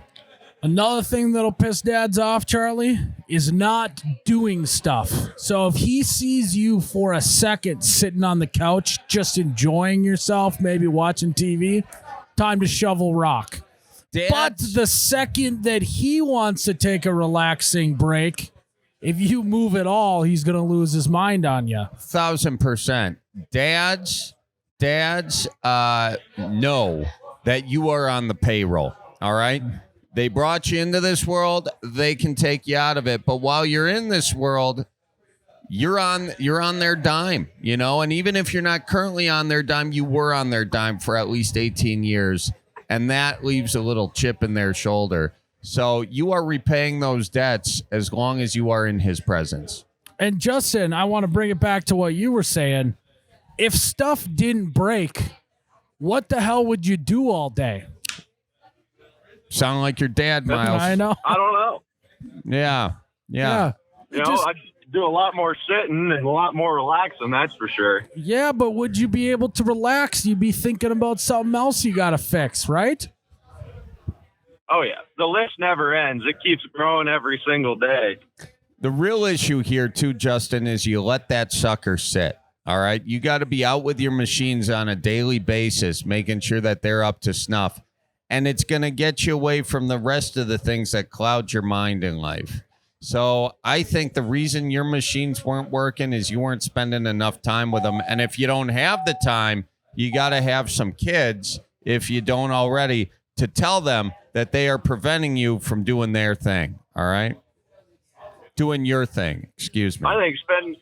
Another thing that'll piss dads off, Charlie, is not doing stuff. So if he sees you for a second sitting on the couch, just enjoying yourself, maybe watching TV, time to shovel rock. But the second that he wants to take a relaxing break, if you move at all, he's going to lose his mind on you. 1,000%. Dads know that you are on the payroll. All right. They brought you into this world. They can take you out of it. But while you're in this world, you're on their dime, you know? And even if you're not currently on their dime, you were on their dime for at least 18 years. And that leaves a little chip in their shoulder. So you are repaying those debts as long as you are in his presence. And Justin, I want to bring it back to what you were saying. If stuff didn't break, what the hell would you do all day? Sound like your dad, Miles. I know. I don't know. Yeah. You know, I do a lot more sitting and a lot more relaxing, that's for sure. Yeah, but would you be able to relax? You'd be thinking about something else you got to fix, right? Oh, yeah. The list never ends. It keeps growing every single day. The real issue here, too, Justin, is you let that sucker sit. All right. You got to be out with your machines on a daily basis, making sure that they're up to snuff. And it's going to get you away from the rest of the things that cloud your mind in life. So I think the reason your machines weren't working is you weren't spending enough time with them. And if you don't have the time, you got to have some kids, if you don't already, to tell them that they are preventing you from doing their thing. All right. Doing your thing. Excuse me. I think spending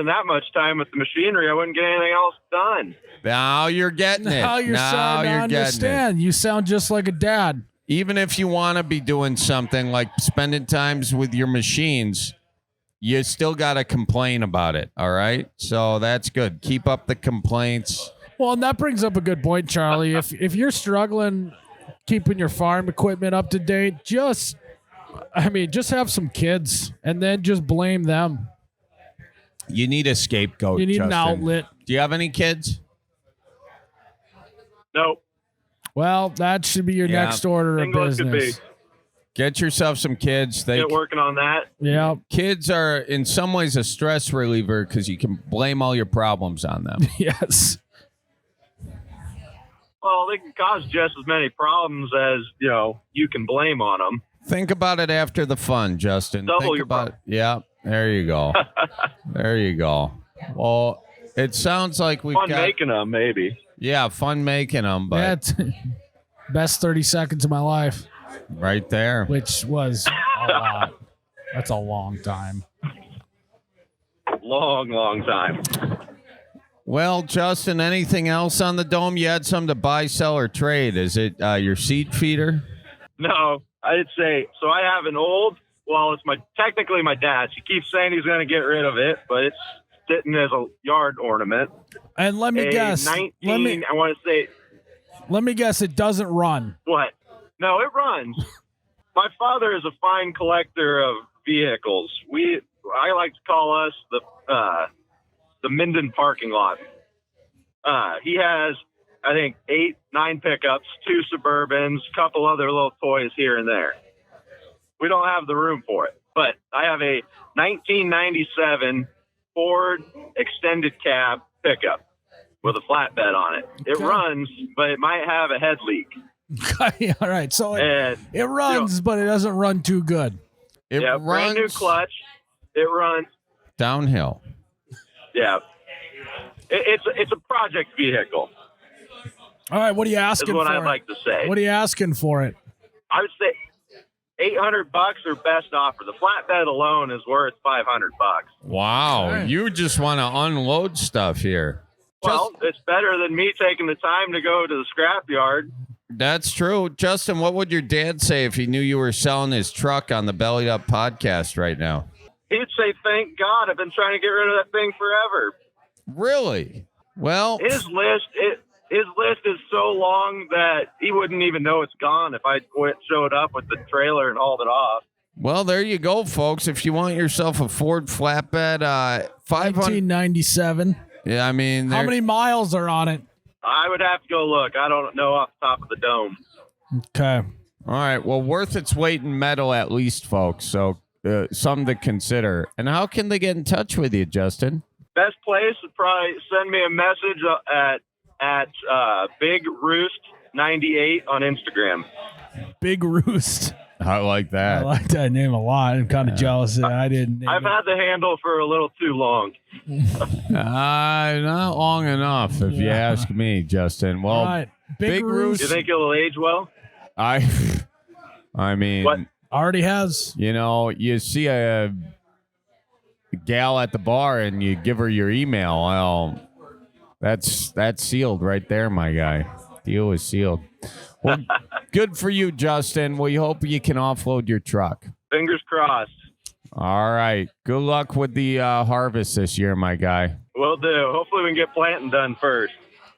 that much time with the machinery, I wouldn't get anything else done. Now you're getting it. Now you're starting to understand. You sound just like a dad. Even if you want to be doing something like spending times with your machines, you still got to complain about it. All right. So that's good. Keep up the complaints. Well, and that brings up a good point, Charlie. If you're struggling keeping your farm equipment up to date, just have some kids and then just blame them. You need a scapegoat. You need Justin. an outlet. Do you have any kids? Nope. Well, that should be your next order of Single as could business. be. Get yourself some kids. Get working on that. Yeah. Kids are in some ways a stress reliever because you can blame all your problems on them. Yes. Well, they can cause just as many problems as, you can blame on them. Think about it after the fun, Justin. Double Think your about it. Yeah, there you go. There you go. Well, it sounds like we've Fun got making them, maybe. Yeah, fun making them, but That's best 30 seconds of my life, right there. which was a lot. That's a long time. Long time. Well, Justin, anything else on the dome? You had some to buy, sell, or trade. Is it your seed feeder? No, I'd say, so I have an old, it's technically my dad's. He keeps saying he's going to get rid of it, but it's sitting as a yard ornament. And let me guess. I want to say. Let me guess. It doesn't run. What? No, it runs. My father is a fine collector of vehicles. I like to call us the Minden parking lot. He has, I think, 8, 9 pickups, 2 Suburbans, a couple other little toys here and there. We don't have the room for it, but I have a 1997 Ford extended cab pickup with a flatbed on it. It runs, but it might have a head leak. All right. So it runs, but it doesn't run too good. It runs brand new clutch. It runs downhill. Yeah. It's a project vehicle. All right. What are you asking is what for I'd like to say. What are you asking for it? I would say $800 or best offer. The flatbed alone is worth $500. Wow. Right. You just want to unload stuff here. Well, it's better than me taking the time to go to the scrapyard. That's true. Justin, what would your dad say if he knew you were selling his truck on the Bellied Up podcast right now? He'd say, thank God, I've been trying to get rid of that thing forever. Really? Well, his list is so long that he wouldn't even know it's gone if I showed up with the trailer and hauled it off. Well, there you go, folks. If you want yourself a Ford flatbed, 1997. Yeah, I mean, how many miles are on it? I would have to go look. I don't know off the top of the dome. Okay. All right. Well, worth its weight in metal at least, folks. So something to consider. And how can they get in touch with you, Justin? Best place would probably send me a message at Big Roost 98 on Instagram. Big Roost. I like that. I like that name a lot. I'm kind of jealous that I didn't. I've had the handle for a little too long. Not long enough, if you ask me, Justin. Well, All right. Big Roost. You think it'll age well? I mean, What? Already has. you know, you see a gal at the bar and you give her your email. Well, that's sealed right there, my guy. Deal is sealed. Well, good for you, Justin. We hope you can offload your truck. Fingers crossed. All right. Good luck with the harvest this year, my guy. Will do. Hopefully we can get planting done first.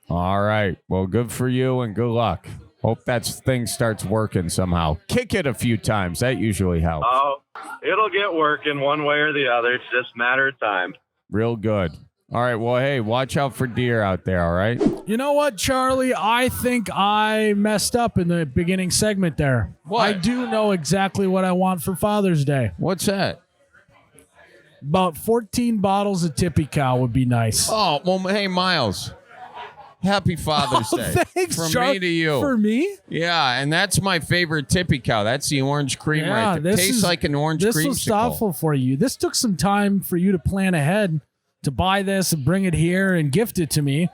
All right. Well, good for you and good luck. Hope that thing starts working somehow. Kick it a few times. That usually helps. Oh, it'll get working one way or the other. It's just a matter of time. Real good. All right. Well, hey, watch out for deer out there, all right? You know what, Charlie? I think I messed up in the beginning segment there. What? I do know exactly what I want for Father's Day. What's that? About 14 bottles of Tippy Cow would be nice. Oh, well, hey, Miles. Happy Father's Day. Thanks, From Charlie. me to you. For me? Yeah, and that's my favorite Tippy Cow. That's the orange cream right there. Tastes like an orange creamsicle. This was thoughtful for you. This took some time for you to plan ahead to buy this and bring it here and gift it to me.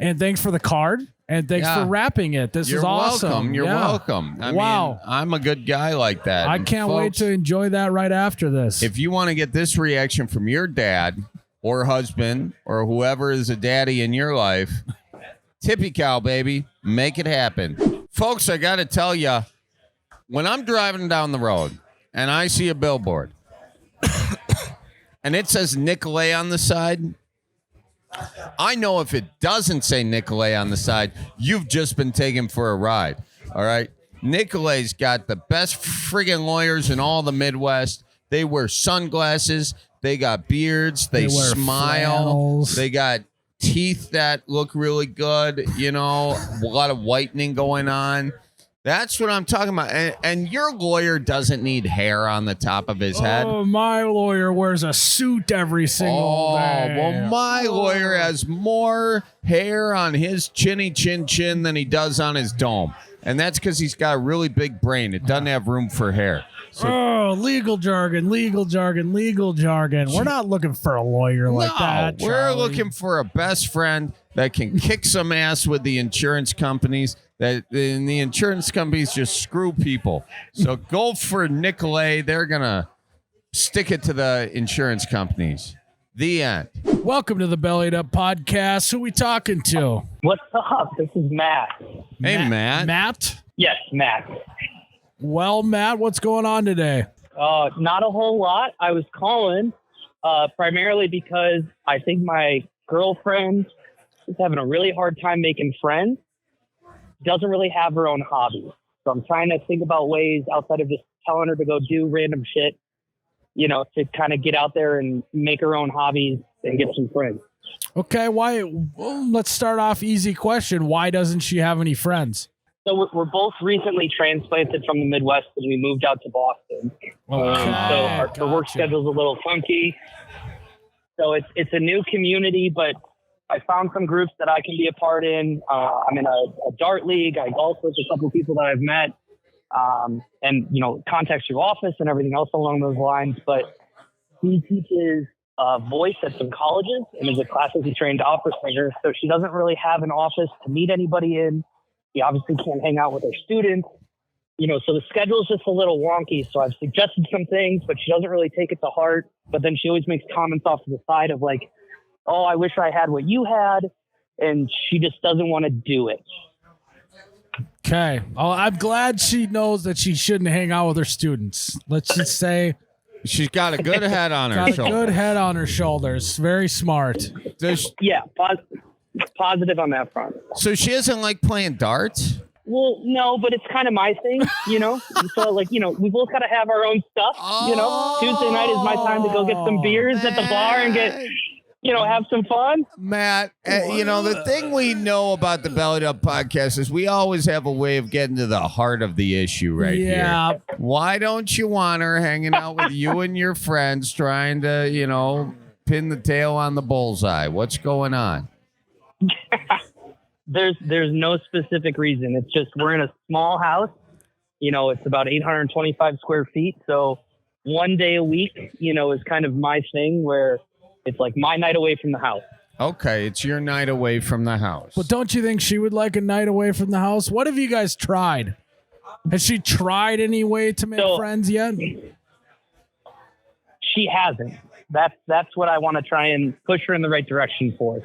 And thanks for the card. And thanks for wrapping it. This You're is awesome. welcome. You're welcome. I mean, I'm a good guy like that. I And can't wait folks, to enjoy that right after this. If you want to get this reaction from your dad or husband or whoever is a daddy in your life, Tippy Cow, baby, make it happen. Folks, I got to tell you, when I'm driving down the road and I see a billboard and it says Nicolay on the side, I know if it doesn't say Nicolay on the side, you've just been taken for a ride. All right. Nicolay's got the best friggin' lawyers in all the Midwest. They wear sunglasses. They got beards. They wear smile. flannels. They got teeth that look really good. You know, a lot of whitening going on. That's what I'm talking about. And your lawyer doesn't need hair on the top of his head. Oh, my lawyer wears a suit every single day. Well, my lawyer has more hair on his chinny chin than he does on his dome. And that's because he's got a really big brain. It doesn't have room for hair. So, legal jargon. We're not looking for a lawyer like that. we're Charlie. looking for a best friend that can kick some ass with the insurance companies. And the insurance companies just screw people. So go for Nicolay. They're going to stick it to the insurance companies. The end. Welcome to the Bellied Up Podcast. Who we talking to? What's up? This is Matt. Hey, Matt. Matt? Yes, Matt. Well, Matt, what's going on today? Not a whole lot. I was calling primarily because I think my girlfriend is having a really hard time making friends. Doesn't really have her own hobbies. So I'm trying to think about ways outside of just telling her to go do random shit, you know, to kind of get out there and make her own hobbies and get some friends. Okay, let's start off easy question. Why doesn't she have any friends? So we're both recently transplanted from the Midwest and we moved out to Boston. So our work schedule's a little funky. So it's a new community, but I found some groups that I can be a part in. I'm in a dart league. I golf with a couple of people that I've met, and, you know, contacts through office and everything else along those lines. But he teaches voice at some colleges and is a classically trained opera singer. So she doesn't really have an office to meet anybody in. She obviously can't hang out with her students, you know, so the schedule is just a little wonky. So I've suggested some things, but she doesn't really take it to heart. But then she always makes comments off to the side of like, oh, I wish I had what you had. And she just doesn't want to do it. Okay. Oh, I'm glad she knows that she shouldn't hang out with her students. Let's just say She's got a good head on her got a shoulder. good head on her shoulders. Very smart. Yeah, positive on that front. So she doesn't like playing darts? Well, no, but it's kind of my thing, you know? So, like, you know, we both got to have our own stuff, you know? Tuesday night is my time to go get some beers at the bar and get, you know, have some fun. Matt, you know, the thing we know about the Bellied Up Podcast is we always have a way of getting to the heart of the issue right here. Why don't you want her hanging out with you and your friends trying to, you know, pin the tail on the bullseye? What's going on? There's no specific reason. It's just we're in a small house. You know, it's about 825 square feet. So one day a week, you know, is kind of my thing where it's like my night away from the house. Okay, it's your night away from the house. But don't you think she would like a night away from the house? What have you guys tried? Has she tried any way to make friends yet? She hasn't. That's what I want to try and push her in the right direction for.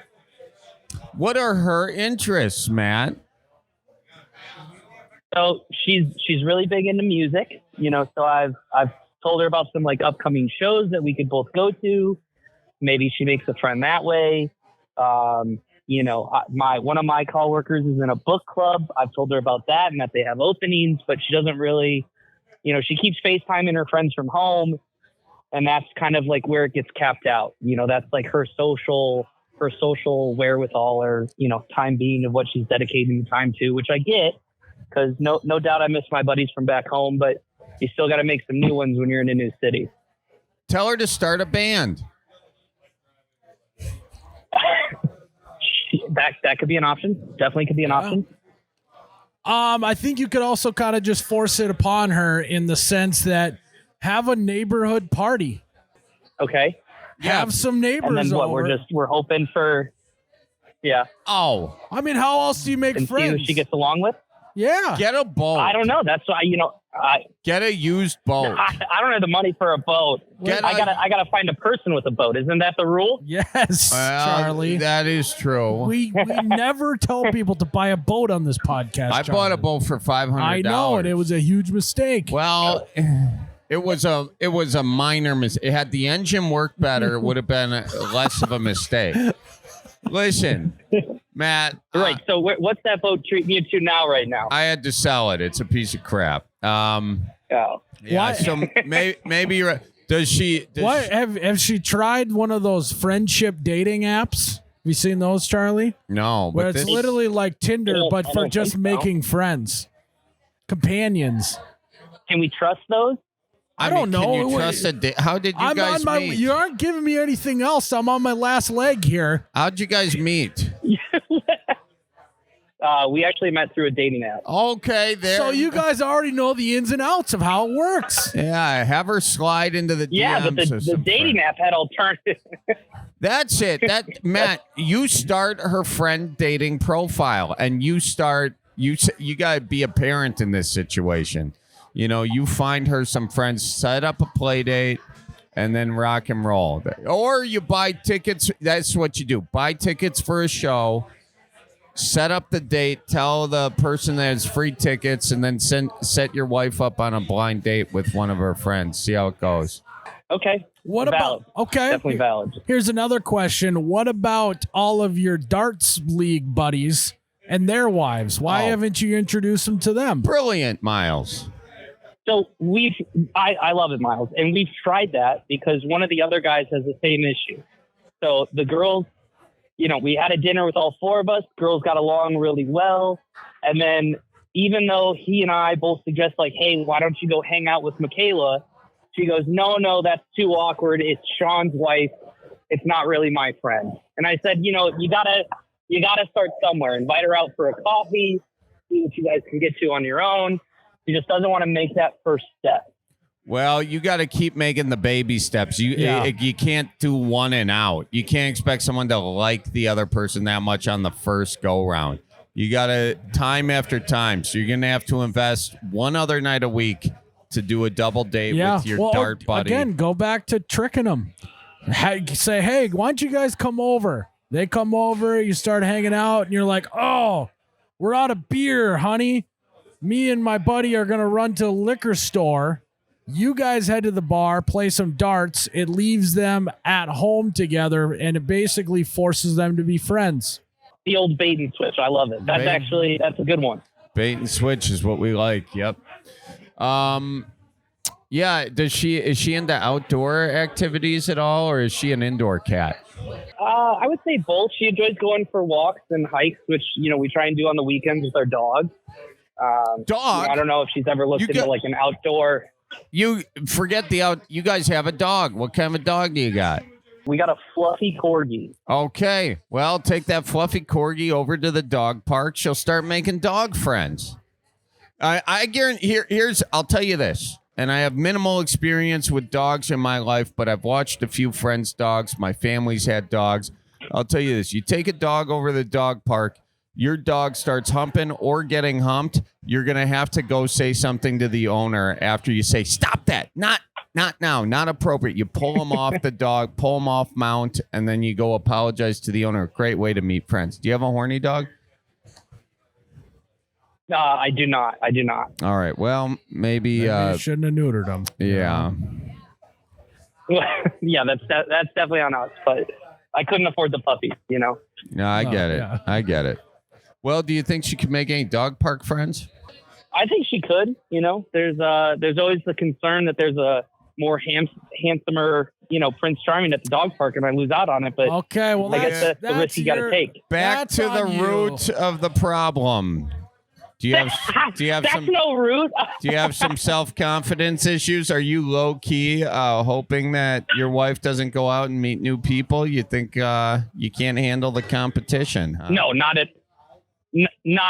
What are her interests, Matt? So she's really big into music, so I've told her about some like upcoming shows that we could both go to. Maybe she makes a friend that way. One of my coworkers is in a book club. I've told her about that and that they have openings, but she doesn't really, she keeps FaceTiming her friends from home, and that's kind of like where it gets capped out. That's like her social wherewithal, or time being of what she's dedicating time to, which I get. Because no doubt I miss my buddies from back home, but you still got to make some new ones when you're in a new city. Tell her to start a band. That could be an option. Definitely could be an option. I think you could also kind of just force it upon her in the sense that have a neighborhood party. Okay. Have some neighbors and then what, over. We're hoping for. Yeah. Oh. I mean, how else do you make friends? See who she gets along with. Yeah. Get a boat. I don't know. That's why, get a used boat. I don't have the money for a boat. I gotta find a person with a boat. Isn't that the rule? Yes, Charlie. That is true. We never tell people to buy a boat on this podcast. I bought a boat for $500. I know, and it was a huge mistake. Well, it was a minor mistake. It had the engine work better, it would have been less of a mistake. Listen, Matt. Right. So what's that boat treating you to right now? I had to sell it. It's a piece of crap. Oh. Yeah. So maybe you're right. Does she? Have she tried one of those friendship dating apps? Have you seen those, Charlie? No. Where it's literally like Tinder, but for just making friends, companions. Can we trust those? I don't know. Can you trust how did you guys meet? You aren't giving me anything else. I'm on my last leg here. How'd you guys meet? We actually met through a dating app. Okay, there. So you guys already know the ins and outs of how it works. Yeah, have her slide into the DMs. Yeah, but the dating app had alternatives. That's it. Matt, you start her friend dating profile, and you got to be a parent in this situation. You find her some friends, set up a play date, and then rock and roll. Or you buy tickets. That's what you do. Buy tickets for a show, set up the date, tell the person that has free tickets, and then set your wife up on a blind date with one of her friends. See how it goes. Okay. Okay. Definitely valid. Here's another question. What about all of your darts league buddies and their wives? Why haven't you introduced them to them? Brilliant, Miles. So I love it, Miles. And we've tried that because one of the other guys has the same issue. So the girls, we had a dinner with all four of us. Girls got along really well. And then even though he and I both suggest like, hey, why don't you go hang out with Michaela? She goes, no, that's too awkward. It's Sean's wife. It's not really my friend. And I said, you gotta start somewhere. Invite her out for a coffee. See what you guys can get to on your own. She just doesn't want to make that first step. Well, you got to keep making the baby steps. You can't do one and out. You can't expect someone to like the other person that much on the first go round. You got to time after time. So you're going to have to invest one other night a week to do a double date with your dart buddy. Again, go back to tricking them. Say, hey, why don't you guys come over? They come over, you start hanging out, and you're like, oh, we're out of beer, honey. Me and my buddy are going to run to a liquor store. You guys head to the bar, play some darts. It leaves them at home together, and it basically forces them to be friends. The old bait and switch. I love it. That's a good one. Bait and switch is what we like. Yep. Yeah. Is she into outdoor activities at all, or is she an indoor cat? I would say both. She enjoys going for walks and hikes, which, we try and do on the weekends with our dog. Dog? I don't know if she's ever looked into like an outdoor. You forget you guys have a dog. What kind of a dog do you got? We got a fluffy corgi. Okay. Well, take that fluffy corgi over to the dog park. She'll start making dog friends. I guarantee I'll tell you this, and I have minimal experience with dogs in my life, but I've watched a few friends' dogs. My family's had dogs. I'll tell you this. You take a dog over to the dog park, your dog starts humping or getting humped, you're going to have to go say something to the owner after you say, stop that. Not now, not appropriate. You pull him off the dog, pull him off mount, and then you go apologize to the owner. Great way to meet friends. Do you have a horny dog? I do not. All right. Well, maybe you shouldn't have neutered him. Yeah. Yeah, that's definitely on us, but I couldn't afford the puppy, No, I get it. Yeah. I get it. Well, do you think she could make any dog park friends? I think she could. There's always the concern that there's a more handsomer, Prince Charming at the dog park, and I lose out on it. But okay, well, I guess that's the risk you got to take. Back to the root of the problem. Do you have that's some? No root. Do you have some self-confidence issues? Are you low-key hoping that your wife doesn't go out and meet new people? You think you can't handle the competition? Huh? No, not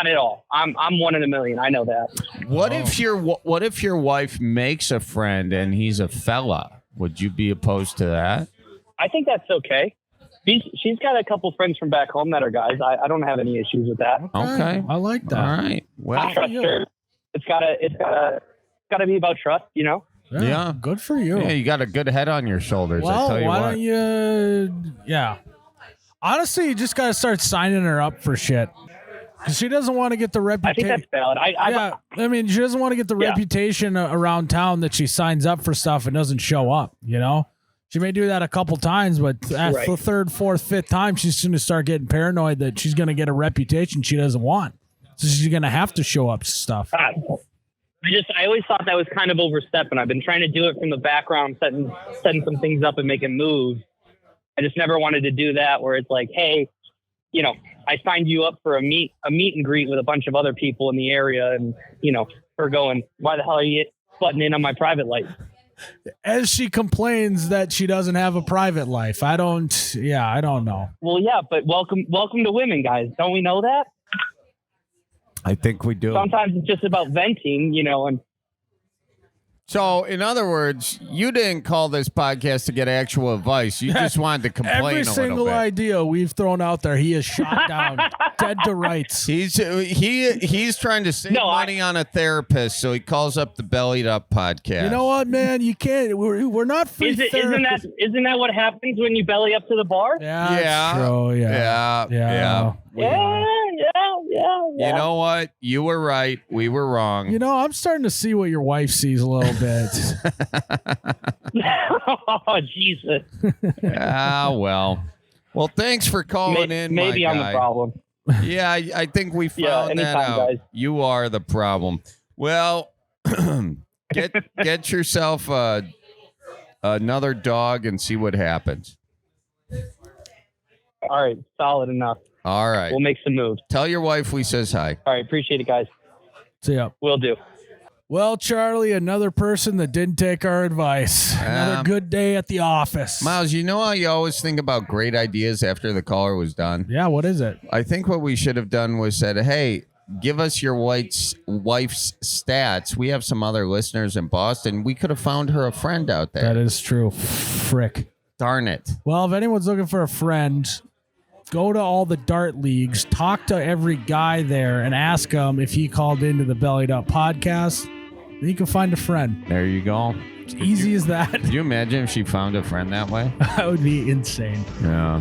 at all. I'm one in a million. I know that. What if your wife makes a friend and he's a fella? Would you be opposed to that? I think that's okay. She's got a couple friends from back home that are guys. I don't have any issues with that. Okay. I like that. All right. Well, I trust her. It's gotta be about trust, Yeah. Good for you. Yeah, you got a good head on your shoulders. I Well, tell you why what. don't you? Yeah. Honestly, you just gotta start signing her up for shit. Because she doesn't want to get the I think reputation. that's valid. I mean, she doesn't want to get the reputation around town that she signs up for stuff and doesn't show up. She may do that a couple times, but after the third, fourth, fifth time, she's going to start getting paranoid that she's going to get a reputation she doesn't want. So she's going to have to show up to stuff. I always thought that was kind of overstepping. I've been trying to do it from the background, setting some things up and making moves. I just never wanted to do that where it's like, hey, I signed you up for a meet and greet with a bunch of other people in the area, and her going, why the hell are you butting in on my private life? As she complains that she doesn't have a private life. I don't know. Well, yeah, but welcome to women, guys. Don't we know that? I think we do. Sometimes it's just about venting, and So, in other words, you didn't call this podcast to get actual advice. You just wanted to complain Every a little single bit. idea we've thrown out there, he is shot down, dead to rights. He's trying to save money on a therapist, so he calls up the Bellied Up podcast. You know what, man? You can't. We're not free therapists. Isn't that what happens when you belly up to the bar? Yeah, that's true. Yeah. You know what? You were right. We were wrong. I'm starting to see what your wife sees a little bit. Oh, Jesus. Well, thanks for calling in. Maybe my I'm guy. the problem. Yeah, I think we found that out. Guys. You are the problem. Well, get yourself another dog and see what happens. All right, solid enough. All right. We'll make some moves. Tell your wife we says hi. All right, appreciate it, guys. See ya. Will do. Well, Charlie, another person that didn't take our advice. Another good day at the office. Miles, you know how you always think about great ideas after the caller was done? Yeah, what is it? I think what we should have done was said, hey, give us your wife's stats. We have some other listeners in Boston. We could have found her a friend out there. That is true. Frick. Darn it. Well, if anyone's looking for a friend, go to all the dart leagues, talk to every guy there, and ask him if he called into the Bellied Up podcast. Then you can find a friend. There you go. It's easy as that. Could you imagine if she found a friend that way? That would be insane. Yeah.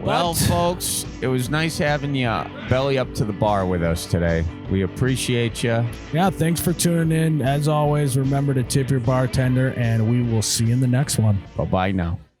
Well, folks, it was nice having you belly up to the bar with us today. We appreciate you. Yeah, thanks for tuning in. As always, remember to tip your bartender, and we will see you in the next one. Bye-bye now.